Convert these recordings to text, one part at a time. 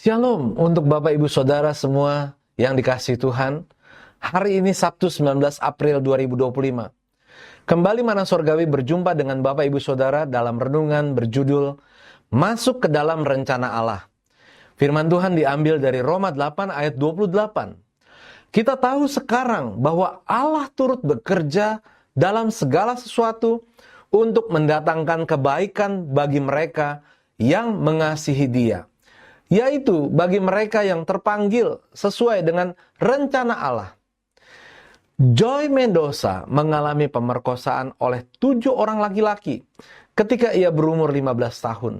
Shalom untuk Bapak Ibu Saudara semua yang dikasihi Tuhan. Hari ini Sabtu 19 April 2025. Kembali Mana Surgawi berjumpa dengan Bapak Ibu Saudara dalam renungan berjudul Masuk ke dalam Rencana Allah. Firman Tuhan diambil dari Roma 8 ayat 28. Kita tahu sekarang bahwa Allah turut bekerja dalam segala sesuatu untuk mendatangkan kebaikan bagi mereka yang mengasihi Dia, yaitu bagi mereka yang terpanggil sesuai dengan rencana Allah. Joy Mendoza mengalami pemerkosaan oleh 7 orang laki-laki ketika ia berumur 15 tahun.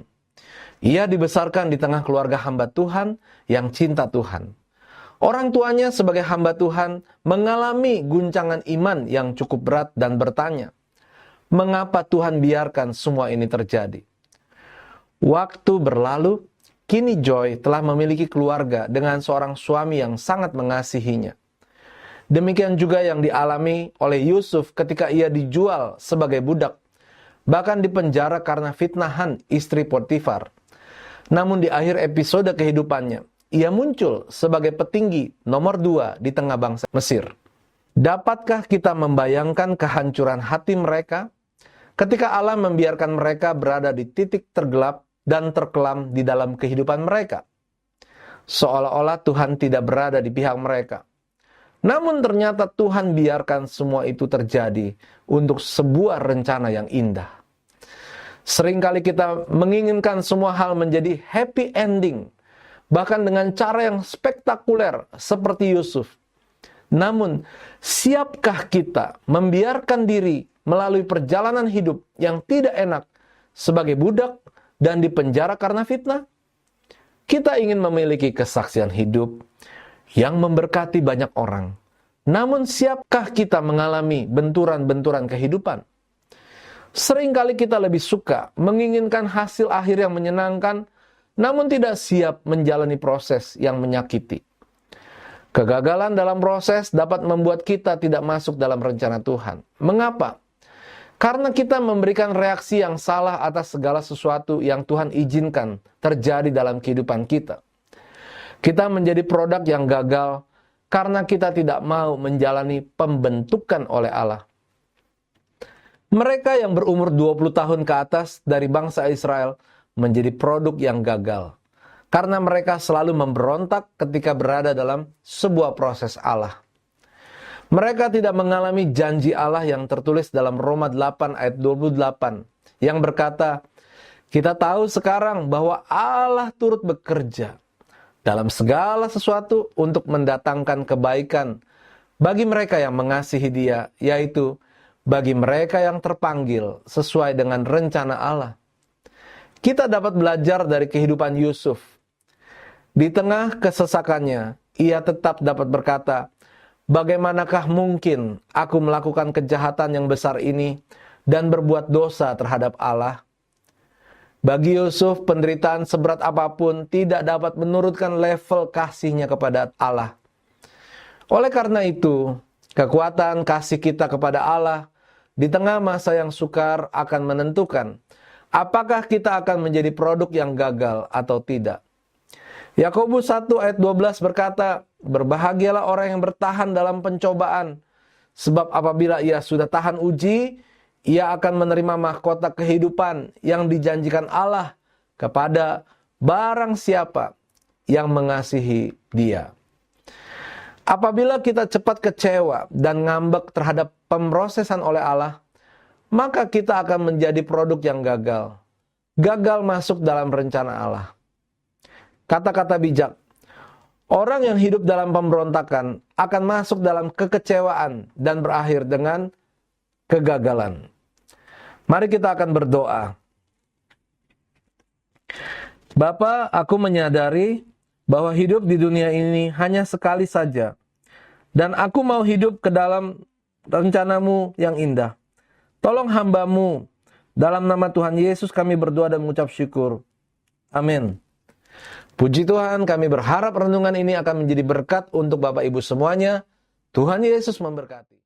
Ia dibesarkan di tengah keluarga hamba Tuhan yang cinta Tuhan. Orang tuanya sebagai hamba Tuhan mengalami guncangan iman yang cukup berat dan bertanya, mengapa Tuhan biarkan semua ini terjadi? Waktu berlalu, kini Joy telah memiliki keluarga dengan seorang suami yang sangat mengasihinya. Demikian juga yang dialami oleh Yusuf ketika ia dijual sebagai budak, bahkan dipenjara karena fitnahan istri Potifar. Namun di akhir episode kehidupannya, ia muncul sebagai petinggi nomor 2 di tengah bangsa Mesir. Dapatkah kita membayangkan kehancuran hati mereka ketika Allah membiarkan mereka berada di titik tergelap dan terkelam di dalam kehidupan mereka? Seolah-olah Tuhan tidak berada di pihak mereka. Namun ternyata Tuhan biarkan semua itu terjadi untuk sebuah rencana yang indah. Seringkali kita menginginkan semua hal menjadi happy ending, bahkan dengan cara yang spektakuler seperti Yusuf. Namun, siapkah kita membiarkan diri melalui perjalanan hidup yang tidak enak sebagai budak dan dipenjara karena fitnah? Kita ingin memiliki kesaksian hidup yang memberkati banyak orang. Namun siapkah kita mengalami benturan-benturan kehidupan? Seringkali kita lebih suka menginginkan hasil akhir yang menyenangkan, namun tidak siap menjalani proses yang menyakiti. Kegagalan dalam proses dapat membuat kita tidak masuk dalam rencana Tuhan. Mengapa? Karena kita memberikan reaksi yang salah atas segala sesuatu yang Tuhan izinkan terjadi dalam kehidupan kita. Kita menjadi produk yang gagal karena kita tidak mau menjalani pembentukan oleh Allah. Mereka yang berumur 20 tahun ke atas dari bangsa Israel menjadi produk yang gagal karena mereka selalu memberontak ketika berada dalam sebuah proses Allah. Mereka tidak mengalami janji Allah yang tertulis dalam Roma 8 ayat 28 yang berkata, kita tahu sekarang bahwa Allah turut bekerja dalam segala sesuatu untuk mendatangkan kebaikan bagi mereka yang mengasihi Dia, yaitu bagi mereka yang terpanggil sesuai dengan rencana Allah. Kita dapat belajar dari kehidupan Yusuf. Di tengah kesesakannya, ia tetap dapat berkata, bagaimanakah mungkin aku melakukan kejahatan yang besar ini dan berbuat dosa terhadap Allah? Bagi Yusuf, penderitaan seberat apapun tidak dapat menurunkan level kasihnya kepada Allah. Oleh karena itu, kekuatan kasih kita kepada Allah di tengah masa yang sukar akan menentukan apakah kita akan menjadi produk yang gagal atau tidak. Yakobus 1 ayat 12 berkata, berbahagialah orang yang bertahan dalam pencobaan, sebab apabila ia sudah tahan uji, ia akan menerima mahkota kehidupan yang dijanjikan Allah kepada barang siapa yang mengasihi Dia. Apabila kita cepat kecewa dan ngambek terhadap pemrosesan oleh Allah, maka kita akan menjadi produk yang gagal. Gagal masuk dalam rencana Allah. Kata-kata bijak, orang yang hidup dalam pemberontakan akan masuk dalam kekecewaan dan berakhir dengan kegagalan. Mari kita akan berdoa. Bapa, aku menyadari bahwa hidup di dunia ini hanya sekali saja. Dan aku mau hidup ke dalam rencana-Mu yang indah. Tolong hamba-Mu. Dalam nama Tuhan Yesus kami berdoa dan mengucap syukur. Amin. Puji Tuhan, kami berharap renungan ini akan menjadi berkat untuk Bapak Ibu semuanya. Tuhan Yesus memberkati.